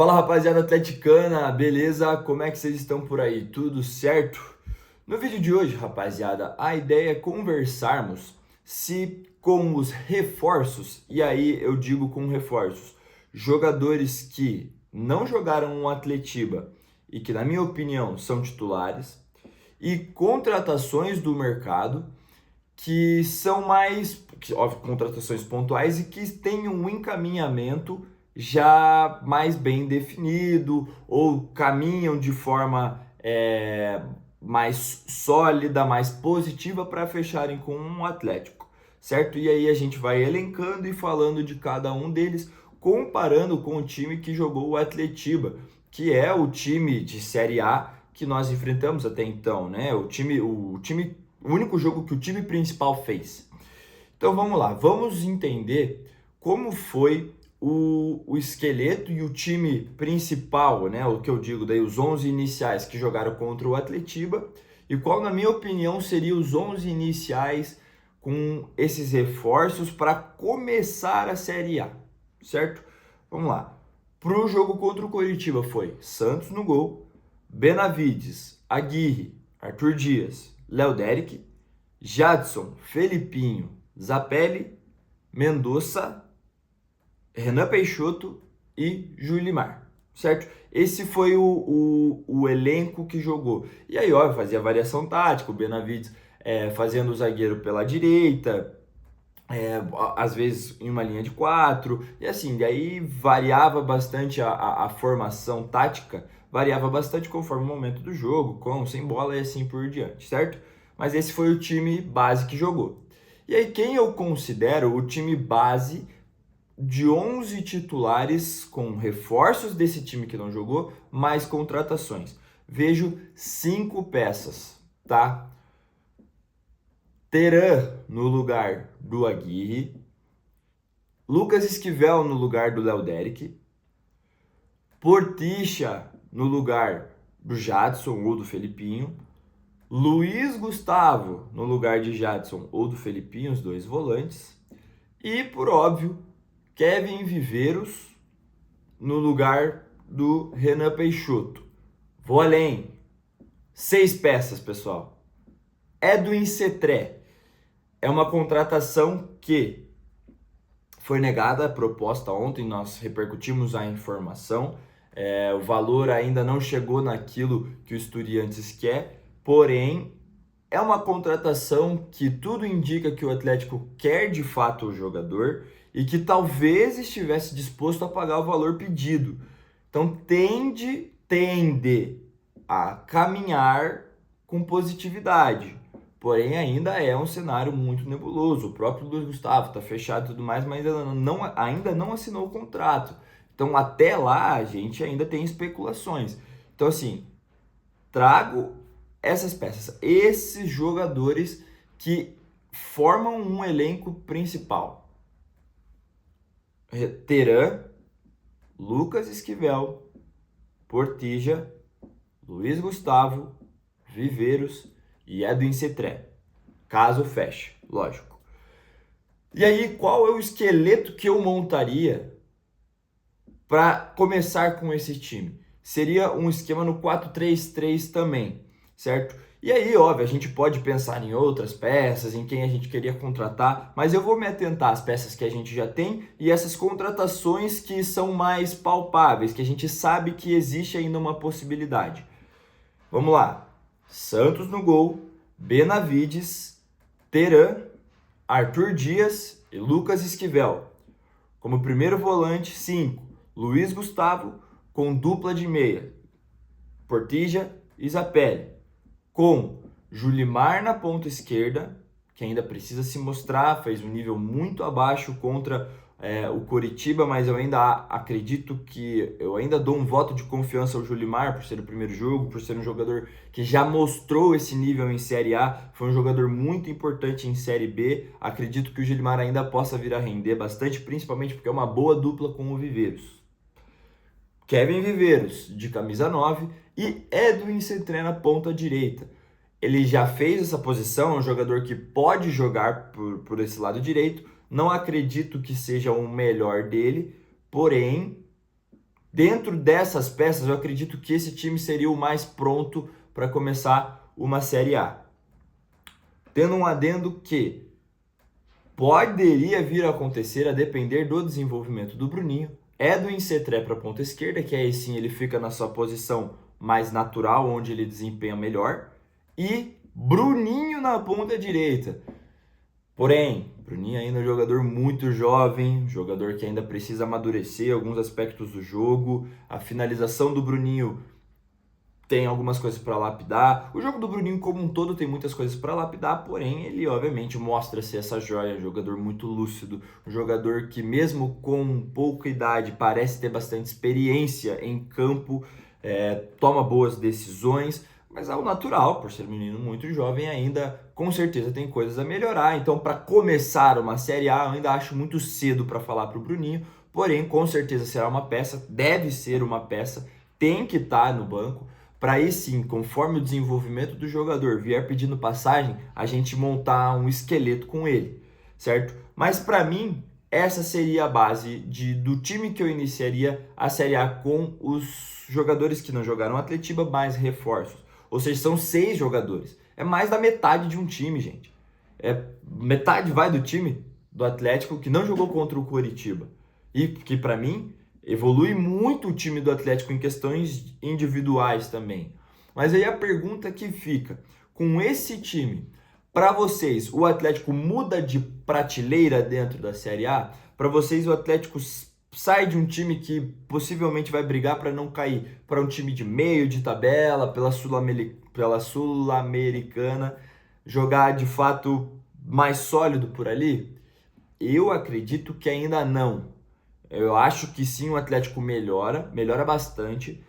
Fala rapaziada atleticana, beleza? Como é que vocês estão por aí? Tudo certo? No vídeo de hoje, rapaziada, a ideia é conversarmos se com os reforços, e aí eu digo com reforços, jogadores que não jogaram um Atletiba e que, na minha opinião, são titulares, e contratações do mercado que são mais, óbvio, contratações pontuais e que têm um encaminhamento já mais bem definido ou caminham de forma mais sólida, mais positiva para fecharem com um Atlético, certo? E aí a gente vai elencando e falando de cada um deles, comparando com o time que jogou o Atletiba, que é o time de Série A que nós enfrentamos até então, né? O único jogo que o time principal fez. Então vamos lá, vamos entender como foi o esqueleto e o time principal, né? O que eu digo daí, os 11 iniciais que jogaram contra o Atletiba e qual, na minha opinião, seriam os 11 iniciais com esses reforços para começar a Série A, certo? Vamos lá. Para o jogo contra o Coritiba foi Santos no gol, Benavides, Aguirre, Arthur Dias, Léo Derek, Jadson, Felipinho, Zapelli, Mendonça, Renan Peixoto e Julimar, certo? Esse foi o elenco que jogou. E aí, ó, fazia variação tática, o Benavides fazendo o zagueiro pela direita, às vezes em uma linha de 4, e assim, daí variava bastante a formação tática, variava bastante conforme o momento do jogo, com, sem bola e assim por diante, certo? Mas esse foi o time base que jogou. E aí, quem eu considero o time base de 11 titulares com reforços desse time que não jogou, mais contratações? Vejo 5 peças, tá? Teran no lugar do Aguirre, Lucas Esquivel no lugar do Léo Derek, Porticha no lugar do Jadson ou do Felipinho, Luiz Gustavo no lugar de Jadson ou do Felipinho, os dois volantes, e, por óbvio, Kevin Viveiros no lugar do Renan Peixoto. Vou além. 6 peças, pessoal. Edwin Cetré. É uma contratação que foi negada a proposta ontem, nós repercutimos a informação. O valor ainda não chegou naquilo que o Estudiantes quer, porém é uma contratação que tudo indica que o Atlético quer de fato o jogador e que talvez estivesse disposto a pagar o valor pedido. Então tende a caminhar com positividade. Porém, ainda é um cenário muito nebuloso. O próprio Luiz Gustavo está fechado e tudo mais, mas ainda não assinou o contrato. Então, até lá, a gente ainda tem especulações. Então, assim, trago essas peças, esses jogadores que formam um elenco principal. Teran, Lucas Esquivel, Portija, Luiz Gustavo, Viveiros e Edwin Cetré. Caso feche, lógico. E aí, qual é o esqueleto que eu montaria para começar com esse time? Seria um esquema no 4-3-3 também, certo? E aí, óbvio, a gente pode pensar em outras peças, em quem a gente queria contratar, mas eu vou me atentar às peças que a gente já tem e essas contratações que são mais palpáveis, que a gente sabe que existe ainda uma possibilidade. Vamos lá. Santos no gol, Benavides, Teran, Arthur Dias e Lucas Esquivel. Como primeiro volante, 5. Luiz Gustavo com dupla de meia, Portija e Zapelli. Com Julimar na ponta esquerda, que ainda precisa se mostrar, fez um nível muito abaixo contra o Coritiba, mas eu ainda acredito que eu ainda dou um voto de confiança ao Julimar por ser o primeiro jogo, por ser um jogador que já mostrou esse nível em Série A, foi um jogador muito importante em Série B. Acredito que o Julimar ainda possa vir a render bastante, principalmente porque é uma boa dupla com o Viveiros. Kevin Viveiros de camisa 9 e Edwin Cetré na ponta direita. Ele já fez essa posição, é um jogador que pode jogar por esse lado direito. Não acredito que seja o melhor dele, porém Dentro dessas peças, eu acredito que esse time seria o mais pronto para começar uma Série A. Tendo um adendo que poderia vir a acontecer a depender do desenvolvimento do Bruninho, é do Incetré para a ponta esquerda, que aí sim ele fica na sua posição mais natural, onde ele desempenha melhor, e Bruninho na ponta direita. Porém, Bruninho ainda é um jogador muito jovem, jogador que ainda precisa amadurecer alguns aspectos do jogo. A finalização do Bruninho tem algumas coisas para lapidar. O jogo do Bruninho como um todo tem muitas coisas para lapidar, porém ele obviamente mostra ser essa joia, um jogador muito lúcido, um jogador que mesmo com pouca idade parece ter bastante experiência em campo, toma boas decisões, mas ao natural, por ser um menino muito jovem ainda, com certeza tem coisas a melhorar. Então, para começar uma Série A, eu ainda acho muito cedo para falar para o Bruninho, porém, com certeza será uma peça, deve ser uma peça, tem que estar no banco, para aí sim, conforme o desenvolvimento do jogador vier pedindo passagem, a gente montar um esqueleto com ele, certo? Mas para mim, essa seria a base do time que eu iniciaria a Série A com os jogadores que não jogaram Atletiba, mais reforços. Ou seja, são 6 jogadores. É mais da metade de um time, gente. Metade vai do time do Atlético que não jogou contra o Coritiba. E que, para mim, evolui muito o time do Atlético em questões individuais também. Mas aí a pergunta que fica, com esse time, para vocês, o Atlético muda de prateleira dentro da Série A? Para vocês, o Atlético sai de um time que possivelmente vai brigar para não cair para um time de meio de tabela, pela Sul-Americana, jogar de fato mais sólido por ali? Eu acredito que ainda não. Eu acho que sim, o Atlético melhora bastante,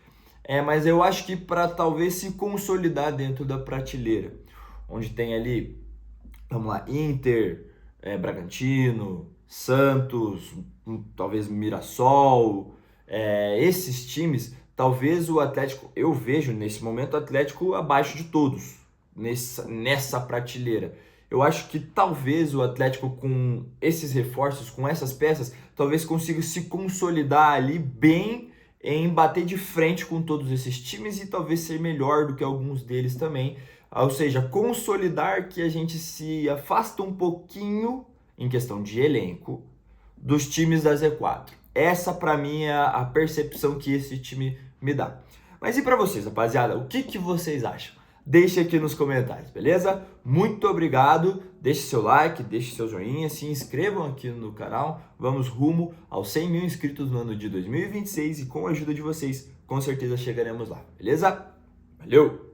mas eu acho que para talvez se consolidar dentro da prateleira, onde tem ali, vamos lá, Inter, Bragantino, Santos, talvez Mirassol, esses times, talvez o Atlético, eu vejo nesse momento o Atlético abaixo de todos, nessa prateleira. Eu acho que talvez o Atlético com esses reforços, com essas peças, talvez consiga se consolidar ali bem em bater de frente com todos esses times e talvez ser melhor do que alguns deles também. Ou seja, consolidar que a gente se afasta um pouquinho, em questão de elenco, dos times da Z4. Essa, para mim, é a percepção que esse time me dá. Mas e para vocês, rapaziada? O que vocês acham? Deixe aqui nos comentários, beleza? Muito obrigado. Deixe seu like, deixe seu joinha, se inscrevam aqui no canal. Vamos rumo aos 100 mil inscritos no ano de 2026 e com a ajuda de vocês, com certeza chegaremos lá, beleza? Valeu!